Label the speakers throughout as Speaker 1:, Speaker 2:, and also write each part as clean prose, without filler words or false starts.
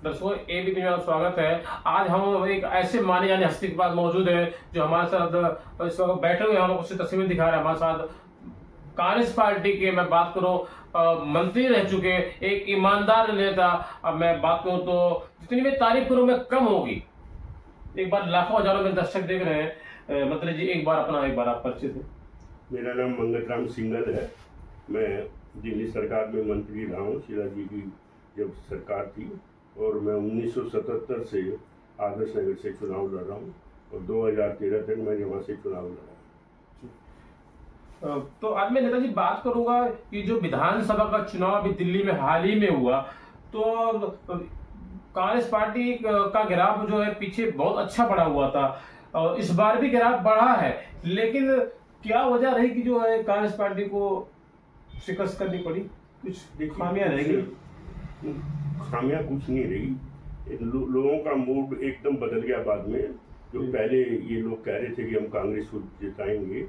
Speaker 1: दर्शकों एबीपी में स्वागत है। आज हम एक ऐसे माने जाने हस्ती के पास मौजूद है जो हमारे साथ इस वक्त बैठे हुए हम कुछ तस्वीर दिखा रहे हैं। हमारे साथ कांग्रेस पार्टी के मैं बात करूं मंत्री रह चुके एक ईमानदार नेता। अब मैं बात करूं तो जितनी भी तारीफ करूं मैं कम होगी। एक बार लाखों हजारों में दर्शक देख रहे हैं। मंत्री जी एक बार आप परिचित हैं।
Speaker 2: मेरा नाम मंगत राम सिंघल है। मैं दिल्ली सरकार में मंत्री रहा हूँ, शीला जी की जब सरकार थी, और मैं 1977 से आदर्श नगर से चुनाव लड़ रहा हूँ और 2013 तक मैंने वहाँ से चुनाव लड़ा।
Speaker 1: तो आज मैं नेताजी बात करूंगा कि जो विधानसभा का चुनाव अभी दिल्ली में हाल ही में हुआ, तो कांग्रेस पार्टी का गिराव जो है पीछे बहुत अच्छा बढ़ा हुआ था और इस बार भी गिराव बढ़ा है, लेकिन क्या वजह रही कि जो है कांग्रेस पार्टी को शिकस्त करनी पड़ी? कुछ खामियां रहेगी?
Speaker 2: खामियां कुछ नहीं रही। लोगों का मूड एकदम बदल गया बाद में। जो पहले ये लोग कह रहे थे कि हम कांग्रेस को जिताएंगे,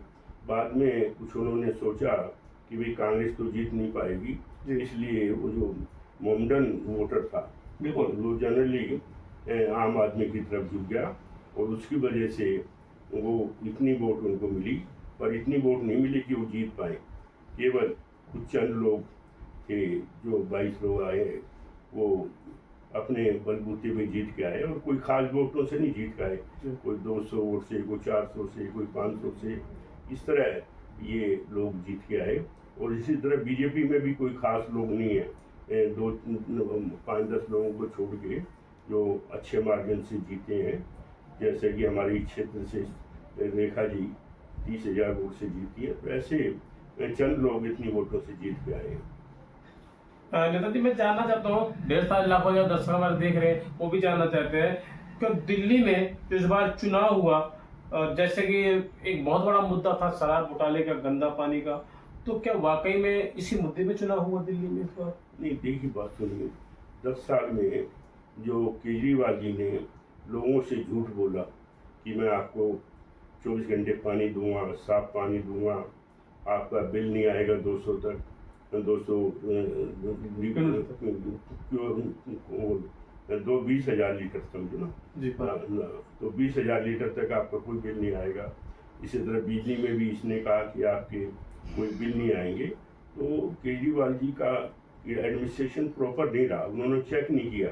Speaker 2: बाद में कुछ उन्होंने सोचा कि भाई कांग्रेस तो जीत नहीं पाएगी, इसलिए वो जो मोमडन वोटर था वो जनरली आम आदमी की तरफ झुक गया और उसकी वजह से वो इतनी वोट उनको मिली, पर इतनी वोट नहीं मिली कि वो जीत पाए। केवल कुछ चंद लोग थे, जो 22 लोग आए, वो अपने बलबूते पे जीत के आए और कोई खास वोटों से नहीं जीत के आए। कोई 200 वोट से, कोई 400 से, कोई 500 से, इस तरह ये लोग जीत के आए। और इसी तरह बीजेपी में भी कोई खास लोग नहीं है, 5-10 लोगों को छोड़ के जो अच्छे मार्जिन से जीते हैं। जैसे कि हमारे क्षेत्र से रेखा जी 30,000 वोट से जीती है, तो ऐसे चंद लोग इतनी वोटों से जीत के आए हैं।
Speaker 1: नेताजी मैं जानना चाहता हूँ, ढेर सारे लाखों जो दर्शक हमारे देख रहे हैं वो भी जानना चाहते हैं कि दिल्ली में इस बार चुनाव हुआ, जैसे कि एक बहुत बड़ा मुद्दा था शराब घोटाले का, गंदा पानी का, तो क्या वाकई में इसी मुद्दे पे चुनाव हुआ दिल्ली में इस बार?
Speaker 2: नहीं, देखिए बात सुनिए, 10 साल में जो केजरीवाल जी ने लोगों से झूठ बोला कि मैं आपको 24 घंटे पानी दूंगा, साफ पानी दूंगा, आपका बिल नहीं आएगा 200 तक, 20,000 लीटर समझो ना
Speaker 1: जी,
Speaker 2: तो 20,000 लीटर तक आपका कोई बिल नहीं आएगा। इसी तरह बिजली में भी इसने कहा कि आपके कोई बिल नहीं आएंगे। तो केजरीवाल जी का एडमिनिस्ट्रेशन प्रॉपर नहीं रहा। उन्होंने चेक नहीं किया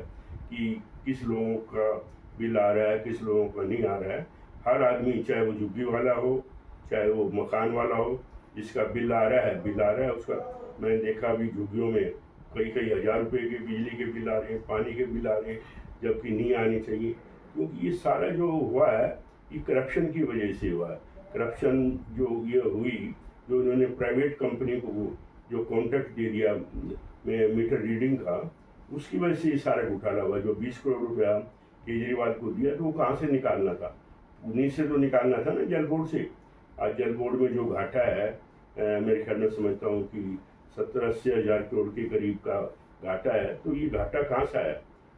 Speaker 2: कि किस लोगों का बिल आ रहा है, किस लोगों का नहीं आ रहा है। हर आदमी, चाहे वो झुग्गी वाला हो, चाहे वो मकान वाला हो, जिसका बिल आ रहा है उसका। मैंने देखा अभी झुग्गियों में कई हज़ार रुपए के बिजली के बिल आ रहे हैं, पानी के बिल आ रहे हैं, जबकि नहीं आने चाहिए। क्योंकि ये सारा जो हुआ है ये करप्शन की वजह से हुआ है। करप्शन जो ये हुई, जो उन्होंने प्राइवेट कंपनी को जो कॉन्ट्रैक्ट दे दिया मीटर रीडिंग का, उसकी वजह से ये सारा घोटाला हुआ। जो 20 करोड़ रुपया केजरीवाल को दिया, तो वो कहाँ से निकालना था? उन्हीं से तो निकालना था ना, जल बोर्ड से। आज जल बोर्ड में जो घाटा है, मेरे ख्याल में समझता हूँ कि 70-80 हज़ार करोड़ के करीब का घाटा है। तो ये घाटा कहाँ से आया?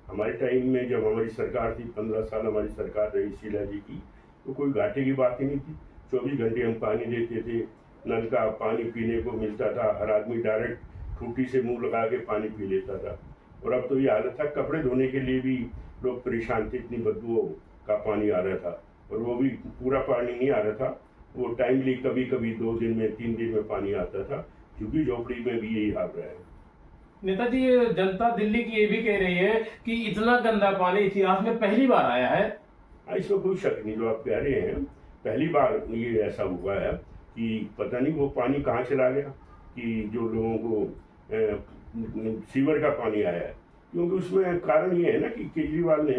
Speaker 2: हमारे टाइम में जब हमारी सरकार थी, 15 साल हमारी सरकार रही शीला जी की, तो कोई घाटे की बात ही नहीं थी। 24 घंटे हम पानी देते थे, नल का पानी पीने को मिलता था, हर आदमी डायरेक्ट टूटी से मुंह लगा के पानी पी लेता था। और अब तो ये हालत था, कपड़े धोने के लिए भी लोग परेशान थे, इतनी बदबू का पानी आ रहा था। और वो भी पूरा पानी नहीं आ रहा था, वो टाइमली कभी कभी 2 दिन में 3 दिन में पानी आता था। झुग्गी झोपड़ी में भी यही हाल रहा है।
Speaker 1: नेताजी जनता दिल्ली की ये भी कह रही है कि इतना गंदा पानी इतिहास में पहली बार आया है।
Speaker 2: इसमें कोई शक नहीं, जो आप कह रहे हैं पहली बार ये ऐसा हुआ है कि पता नहीं वो पानी कहाँ चला गया, कि जो लोगों को सीवर का पानी आया है। क्योंकि उसमें कारण ये है ना कि केजरीवाल ने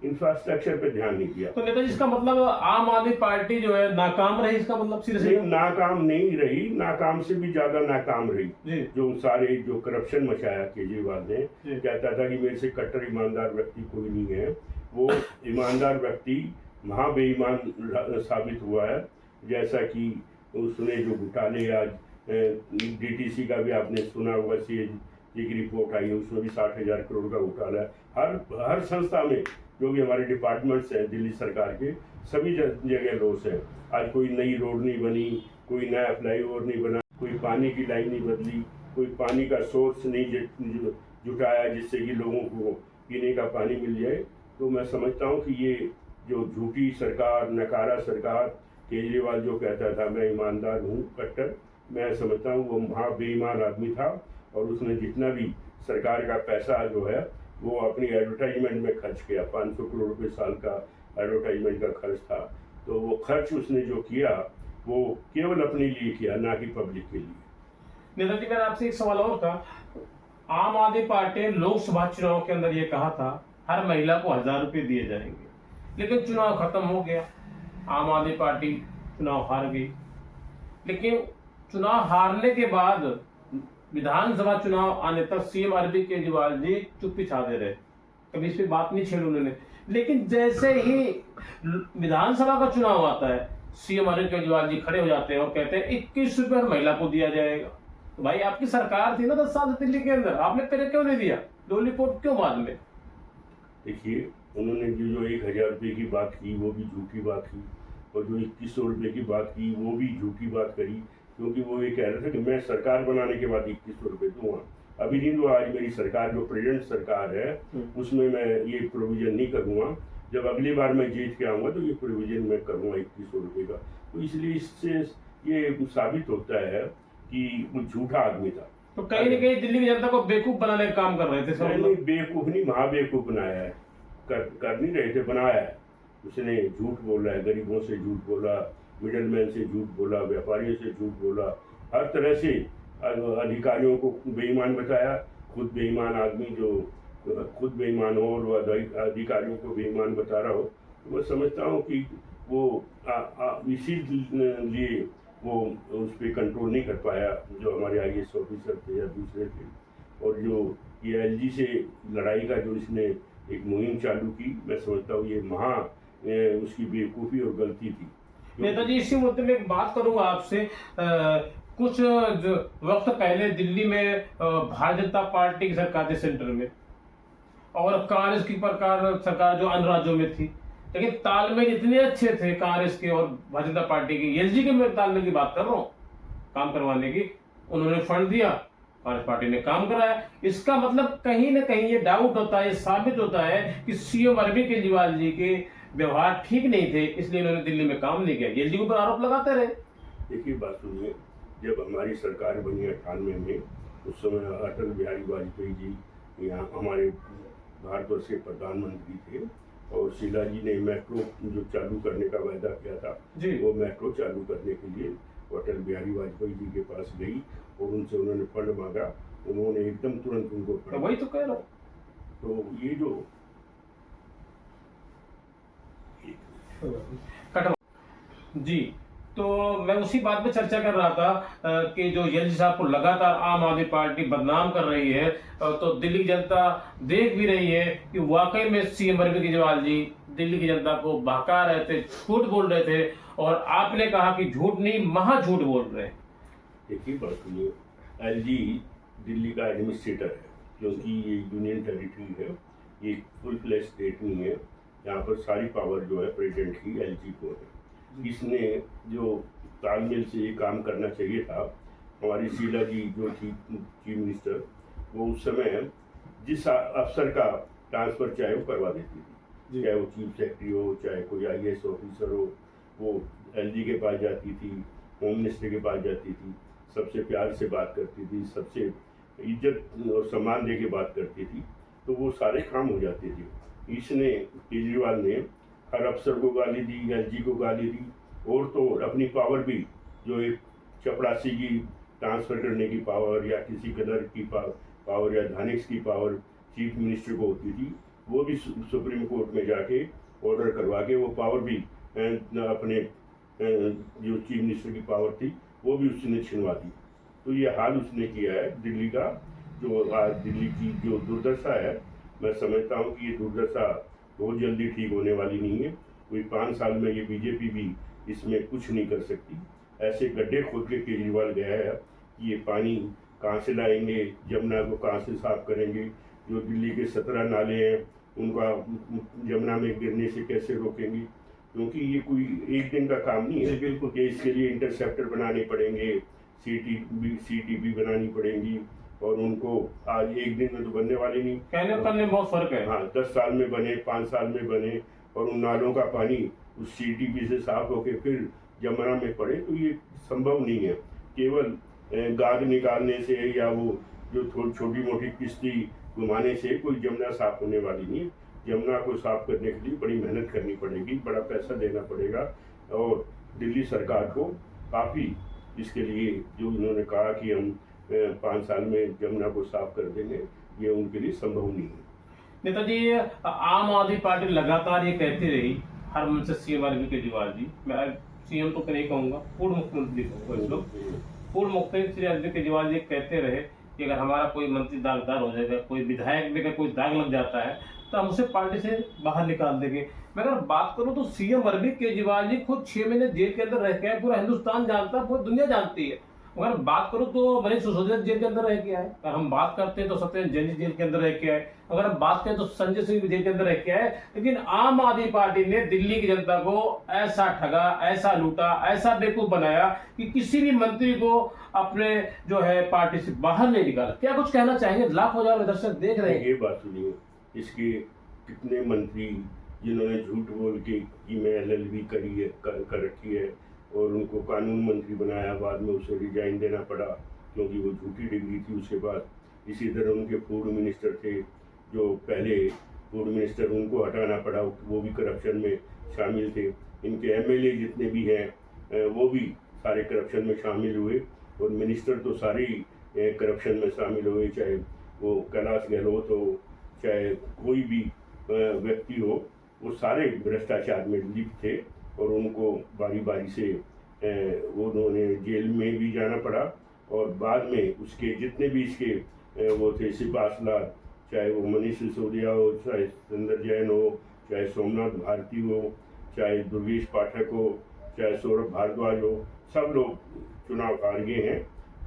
Speaker 2: इंफ्रास्ट्रक्चर पे ध्यान नहीं दिया।
Speaker 1: तो नेताजी इसका मतलब आम आदमी पार्टी जो है नाकाम रही, इसका मतलब
Speaker 2: नहीं, नाकाम नहीं रही, नाकाम से भी ज्यादा नाकाम रही। जो सारे जो करप्शन मचाया केजरीवाल ने, कहता था कि मेरे से कट्टर ईमानदार व्यक्ति कोई नहीं है। वो ईमानदार व्यक्ति महा बेईमान साबित हुआ है। जैसा कि उसने जो घोटाले, आज डीटीसी का भी आपने सुना होगा, सीएजी की रिपोर्ट आई है, उसमें भी 60,000 करोड़ का घोटाला है। हर संस्था में जो भी हमारे डिपार्टमेंट्स हैं दिल्ली सरकार के, सभी जगह लॉस है। आज कोई नई रोड नहीं बनी, कोई नया फ्लाईओवर नहीं बना, कोई पानी की लाइन नहीं बदली, कोई पानी का सोर्स नहीं जुटाया जिससे कि लोगों को पीने का पानी मिल जाए। तो मैं समझता हूँ कि ये जो झूठी सरकार, नकारा सरकार, केजरीवाल जो कहता था मैं ईमानदार हूँ कट्टर, मैं समझता हूँ वो महा बेईमान आदमी था और उसने जितना भी सरकार का पैसा जो है वो अपनी एडवर्टाइजमेंट में खर्च किया। 500 करोड़ रुपये साल का एडवर्टाइजमेंट का खर्च था। तो वो खर्च उसने जो किया वो केवल अपने लिए किया, ना कि पब्लिक के लिए।
Speaker 1: नेता जी, मेरा आपसे एक सवाल और था। आम आदमी पार्टी ने लोकसभा चुनाव के अंदर ये कहा था हर महिला को 1,000 रुपए दिए जाएंगे, लेकिन चुनाव खत्म हो गया, आम आदमी पार्टी चुनाव हार गई। लेकिन चुनाव हारने के बाद विधानसभा चुनाव आने तक सीएम अरविंद केजरीवाल जी चुप्पी छाते रहे, कभी इस पे बात नहीं छेड़ी उन्होंने। लेकिन जैसे ही विधानसभा का चुनाव आता है, सीएम अरविंद केजरीवाल जी खड़े हो जाते हैं और कहते हैं 21 रुपए हर महिला को दिया जाएगा। तो भाई आपकी सरकार थी ना 10 साल दिल्ली के अंदर, आपने पहले क्यों नहीं दिया? लॉलीपॉप क्यों बाद में?
Speaker 2: देखिए, उन्होंने जो 1,000 रुपये की बात की वो भी झूठी बात की, और जो 2100 रुपये की बात की वो भी झूठी बात करी, क्योंकि वो ये कह रहे थे कि मैं सरकार बनाने के बाद 2100 रुपये दूंगा। अभी नहीं दूंगा, आज मेरी सरकार जो प्रेजेंट सरकार है उसमें मैं ये प्रोविजन नहीं करूँगा, जब अगली बार मैं जीत के आऊँगा तो ये प्रोविजन मैं करूँगा 2100 रुपये का। तो इसलिए इससे ये साबित होता है कि वो झूठा आदमी था।
Speaker 1: तो कहीं ना कहीं दिल्ली की जनता को बेवकूफ बनाने का काम कर रहे थे सब
Speaker 2: नहीं,
Speaker 1: लोग।
Speaker 2: बेवकूफ नहीं, महाबेवकूफ बनाया है। कर नहीं रहे थे, बनाया है। उसने झूठ बोला है, गरीबों से झूठ बोला, मिडलमैन से झूठ बोला, व्यापारियों से झूठ बोला, हर तरह से अधिकारियों को बेईमान बताया। खुद बेईमान आदमी जो खुद बेईमान हो और वो अधिकारियों को बेईमान बता रहा हो, तो मैं समझता हूँ कि वो इसीलिए वो उस पर कंट्रोल नहीं कर पाया, जो हमारे IAS ऑफिसर थे या दूसरे थे। और जो ये LG से लड़ाई का जो इसने एक मुहिम चालू की, मैं समझता हूँ ये उसकी बेवकूफ़ी और गलती थी।
Speaker 1: नेताजी, इसी मुद्दे में एक बात करूंगा आपसे। कुछ वक्त पहले दिल्ली में भारतीय जनता पार्टी की सरकार थी सेंटर में, और कांग्रेस की सरकार जो अन्य राज्यों में थी, लेकिन तालमेल इतने अच्छे थे कांग्रेस के और भारतीय जनता पार्टी की। LG के मैं तालमेल की बात कर रहा हूँ, काम करवाने की। उन्होंने फंड दिया, कांग्रेस पार्टी ने काम कराया। इसका मतलब कहीं ना कहीं ये डाउट होता है, ये साबित होता है कि सीएम अरविंद केजरीवाल जी के व्यवहार ठीक नहीं थे, इसलिए इन्होंने दिल्ली में काम नहीं किया। LG के ऊपर आरोप लगाते रहे।
Speaker 2: देखिए, बात सुनिए, जब हमारी सरकार बनी 98 में, उस समय अटल बिहारी वाजपेयी जी यहाँ हमारे भारतवर्ष के प्रधानमंत्री थे, और शीला जी ने मेट्रो जो चालू करने का वायदा किया था, वो मेट्रो चालू करने के लिए अटल बिहारी वाजपेयी जी के पास गई और उनसे उन्होंने फंड मांगा। उन्होंने एकदम तुरंत उनको फंड,
Speaker 1: वही तो कह रहा हूँ।
Speaker 2: तो ये जो
Speaker 1: जी, तो मैं उसी बात पे चर्चा कर रहा था कि जो LG साहब को लगातार आम आदमी पार्टी बदनाम कर रही है, तो दिल्ली की जनता देख भी रही है कि वाकई में सीएम अरविंद केजरीवाल जी दिल्ली की जनता को बहका रहे थे, झूठ बोल रहे थे, और आपने कहा कि झूठ नहीं, महा झूठ बोल रहे हैं।
Speaker 2: देखिए, बात सुनिए, LG दिल्ली का एडमिनिस्ट्रेटर है, क्योंकि ये यूनियन टेरिटरी है, ये फुल फ्लैश स्टेट नहीं है। यहाँ पर सारी पावर जो है प्रेसिडेंट की LG को है। इसने जो तालमेल से ये काम करना चाहिए था, हमारी शीला जी जो थी चीफ मिनिस्टर, वो उस समय जिस अफसर का ट्रांसफ़र चाहे वो करवा देती थी, चाहे वो चीफ सेक्रेटरी हो, चाहे कोई IAS ऑफिसर हो, वो LG के पास जाती थी, होम मिनिस्टर के पास जाती थी, सबसे प्यार से बात करती थी, सबसे इज्जत और सम्मान दे के बात करती थी, तो वो सारे काम हो जाते थे। इसने केजरीवाल ने हर अफसर को गाली दी, LG को गाली दी, और तो अपनी पावर भी, जो एक चपरासी की ट्रांसफ़र करने की पावर या किसी कदर की पावर या धानिक्स की पावर चीफ मिनिस्टर को होती थी, वो भी सुप्रीम कोर्ट में जाके ऑर्डर करवा के वो पावर भी अपने जो चीफ मिनिस्टर की पावर थी वो भी उसने छिनवा दी। तो ये हाल उसने किया है दिल्ली का। जो आज दिल्ली की जो दुर्दशा है, मैं समझता हूँ कि ये दुर्दशा बहुत जल्दी ठीक होने वाली नहीं है। कोई 5 साल में ये बीजेपी भी इसमें कुछ नहीं कर सकती। ऐसे गड्ढे खोद के केजरीवाल गया है कि ये पानी कहाँ से लाएंगे, जमुना को कहाँ से साफ करेंगे, जो दिल्ली के 17 नाले हैं उनका जमुना में गिरने से कैसे रोकेंगे, क्योंकि ये कोई एक दिन का काम नहीं है। बिल्कुल कि इसके लिए इंटरसेप्टर बनाने पड़ेंगे, CTB बनानी पड़ेंगी, और उनको आज एक दिन में तो बनने वाली नहीं।
Speaker 1: कहने और करने में बहुत फर्क है।
Speaker 2: हाँ, 10 साल में बने, 5 साल में बने, और उन नालों का पानी उस CTP से साफ होके फिर जमुना में पड़े, तो ये संभव नहीं है। केवल गाद निकालने से या वो जो थोड़ी छोटी मोटी किश्ती घुमाने से कोई जमुना साफ होने वाली नहीं है। जमुना को साफ करने के लिए बड़ी मेहनत करनी पड़ेगी, बड़ा पैसा देना पड़ेगा, और दिल्ली सरकार को काफ़ी इसके लिए जो उन्होंने कहा कि हम 5 साल में जमुना को साफ कर देंगे, ये उनके लिए संभव नहीं है।
Speaker 1: नेताजी, आम आदमी पार्टी लगातार ये कहती रही, हर मंच से CM अरविंद केजरीवाल जी, मैं CM तो नहीं कहूँगा, पूर्व मुख्यमंत्री कहूँगा, इस लोग पूर्व मुख्यमंत्री श्री अरविंद केजरीवाल जी कहते रहे कि अगर हमारा कोई मंत्री दागदार हो जाएगा, कोई विधायक में कोई दाग लग जाता है तो हम उसे पार्टी से बाहर निकाल देंगे। मैं अगर बात करूं तो CM अरविंद केजरीवाल जी खुद 6 महीने जेल के अंदर रह के आए, पूरा हिंदुस्तान जानता है, पूरी दुनिया जानती है। अगर बात करूं तो मनीष सिसोदिया जेल के अंदर रह के आए, अगर हम बात करते हैं तो सत्येंद्र जैन जेल के अंदर रह के आए, अगर हम बात करें तो संजय सिंह भी जेल के अंदर रह के आए। लेकिन आम आदमी पार्टी ने दिल्ली की जनता को ऐसा ठगा, ऐसा लूटा, ऐसा बेवकूफ बनाया कि किसी भी मंत्री को अपने जो है पार्टी से बाहर नहीं निकाला। क्या कुछ कहना चाहेंगे? लाखों हजार दर्शक देख रहे हैं।
Speaker 2: ये बात सुनिए, इसके कितने मंत्री जिन्होंने झूठ बोल के कि मैं LLB करी है, कर रखी है, और उनको कानून मंत्री बनाया, बाद में उसे रिजाइन देना पड़ा क्योंकि वो झूठी डिग्री थी उसके बाद। इसी तरह उनके पूर्व मिनिस्टर थे, जो पहले पूर्व मिनिस्टर, उनको हटाना पड़ा, वो भी करप्शन में शामिल थे। इनके MLA जितने भी हैं वो भी सारे करप्शन में शामिल हुए, और मिनिस्टर तो सारे ही करप्शन में शामिल हुए, चाहे वो कैलाश गहलोत हो, चाहे कोई भी व्यक्ति हो, वो सारे भ्रष्टाचार में लिप्त थे, और उनको बारी बारी से उन्होंने जेल में भी जाना पड़ा, और बाद में उसके जितने भी इसके वो थे सिपासलार, चाहे वो मनीष सिसोदिया हो, चाहे सत्येंद्र जैन हो, चाहे सोमनाथ भारती हो, चाहे दुर्गेश पाठक हो, चाहे सौरभ भारद्वाज हो, सब लोग चुनाव हार गए हैं।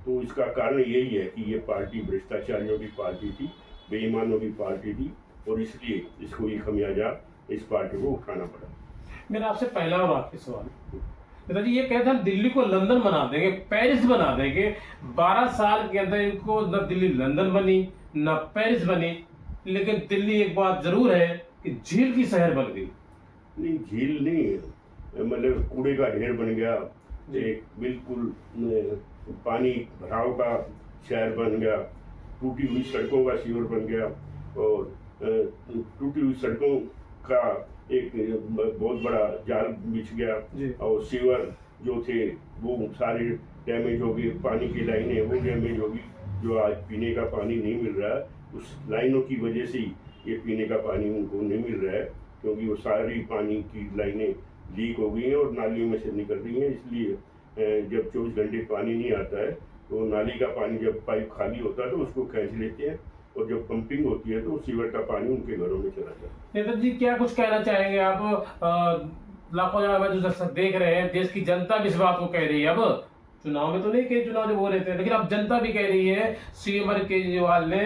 Speaker 2: तो इसका कारण यही है कि ये पार्टी भ्रष्टाचारियों की पार्टी थी, बेईमानों की पार्टी थी, और इसलिए इसको ये खमियाजा इस पार्टी को उठाना पड़ा।
Speaker 1: मेरा आपसे पहला और आखिरी सवाल, नेताजी, ये कहते हैं हम दिल्ली को लंदन बना देंगे, पेरिस बना देंगे। 12 साल के अंदर इनको न दिल्ली लंदन बनी, न पेरिस बनी, लेकिन दिल्ली एक बात जरूर है कि झील की शहर बन गई।
Speaker 2: नहीं, झील नहीं, मतलब कूड़े का ढेर बन गया, एक बिल्कुल पानी भराव का शहर बन गया, टूटी हुई सड़कों का शिविर बन गया, और टूटी हुई सड़कों का एक बहुत बड़ा जाल बिछ गया, और सीवर जो थे वो सारे डैमेज हो गए, पानी की लाइनें वो डैमेज होगी, जो आज पीने का पानी नहीं मिल रहा है, उस लाइनों की वजह से ही ये पीने का पानी उनको नहीं मिल रहा है, क्योंकि वो सारी पानी की लाइनें लीक हो गई हैं और नालियों में से निकल रही हैं। इसलिए जब 24 घंटे पानी नहीं आता है तो नाली का पानी जब पाइप खाली होता है तो उसको खींच लेते हैं, और जब पंपिंग होती है तो सीवर का पानी उनके घरों में चला जाता है।
Speaker 1: नेता जी, क्या कुछ कहना चाहेंगे आप? लाखों जो दर्शक देख रहे हैं, देश की जनता भी इस बात को कह रही है, अब चुनाव में तो नहीं कई चुनाव जब हो रहे थे, लेकिन अब जनता भी कह रही है CM अरविंद केजरीवाल ने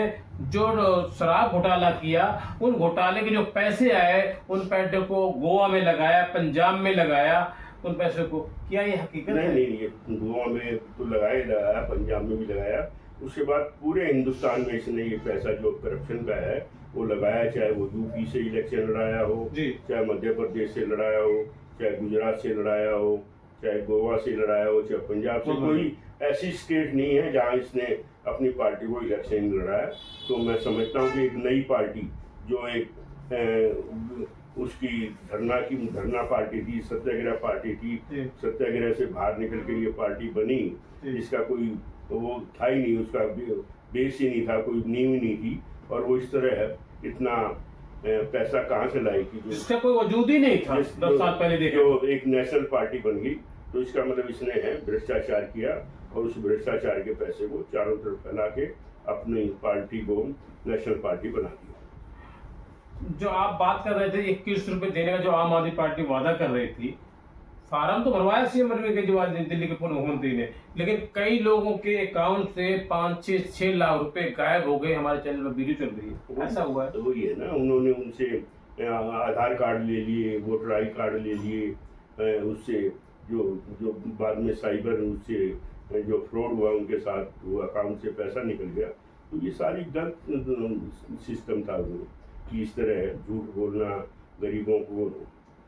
Speaker 1: जो शराब घोटाला किया, उन घोटाले के जो पैसे आए, उन पैसे को गोवा में लगाया, पंजाब में लगाया, उन पैसे को। क्या ये हकीकत है?
Speaker 2: नहीं, ये गोवा में तो लगाया, पंजाब में भी लगाया, उसके बाद पूरे हिंदुस्तान में इसने ये पैसा जो करप्शन का है वो लगाया, चाहे वो UP से इलेक्शन लड़ाया हो, चाहे मध्य प्रदेश से लड़ाया हो, चाहे गुजरात से लड़ाया हो, चाहे गोवा से लड़ाया हो, चाहे पंजाब से, कोई ऐसी स्टेट नहीं है जहां इसने अपनी पार्टी को इलेक्शन लड़ाया। तो मैं समझता हूँ कि एक नई पार्टी जो एक उसकी धरना पार्टी थी, सत्याग्रह पार्टी थी, सत्याग्रह से बाहर निकल के ये पार्टी बनी, इसका कोई वो था ही नहीं, उसका बेस ही नहीं था, कोई नींव नहीं थी, और वो इस तरह इतना पैसा कहाँ से लाएगी,
Speaker 1: इसका कोई वजूद ही नहीं था 10 साल पहले देखे।
Speaker 2: जो एक नेशनल पार्टी बन गई, तो इसका मतलब इसने है भ्रष्टाचार किया, और उस भ्रष्टाचार के पैसे को चारों तरफ फैला के अपनी पार्टी को नेशनल पार्टी बना दिया।
Speaker 1: जो आप बात कर रहे थे 21 रुपए देने का, जो आम आदमी पार्टी वादा कर रही थी, फार्म तो भरवाया CM अरविंद केजरीवाल ने, दिल्ली के पूर्व मुख्यमंत्री ने, लेकिन कई लोगों के अकाउंट से 5-6 लाख रुपए गायब हो गए। हमारे चैनल पर वीडियो चल रही है, ऐसा हुआ है।
Speaker 2: तो वही है ना, उन्होंने उनसे आधार कार्ड ले लिए, वोटर ID कार्ड ले लिए, उससे जो बाद में साइबर उससे जो फ्रॉड हुआ उनके साथ, वो अकाउंट से पैसा निकल गया, तो ये सारी गलत सिस्टम था वो, कि इस तरह झूठ बोलना, गरीबों को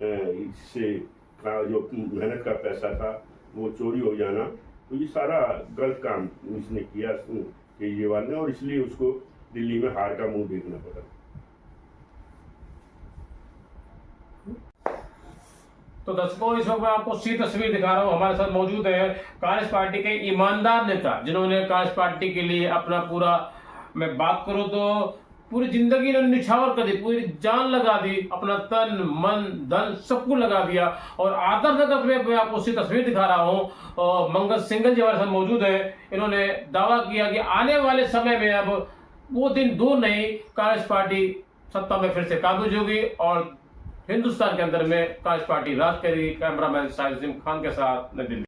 Speaker 2: इससे का जो मेहनत का पैसा था वो चोरी हो जाना, तो ये सारा गलत काम इसने किया केजरीवाल ने, और इसलिए उसको दिल्ली में हार का मुंह देखना पड़ा।
Speaker 1: तो दर्शकों, इस वक्त मैं आपको सी तस्वीर दिखा रहा हूँ। हमारे साथ मौजूद है कांग्रेस पार्टी के ईमानदार नेता, जिन्होंने कांग्रेस पार्टी के लिए अपना पूरा, मैं बात करूँ तो पूरी जिंदगी इन्होंने निछावर कर दी, पूरी जान लगा दी, अपना तन मन धन सब कुछ लगा दिया। और आदर्श में मैं आपको उसी तस्वीर दिखा रहा हूँ। मंगल सिंघल जी हमारे साथ मौजूद है। इन्होंने दावा किया कि आने वाले समय में अब वो दिन दूर नहीं, कांग्रेस पार्टी सत्ता में फिर से काबिज होगी और हिंदुस्तान के अंदर में कांग्रेस पार्टी राज करेगी। कैमरामैन साहिद खान के साथ नई दिल्ली।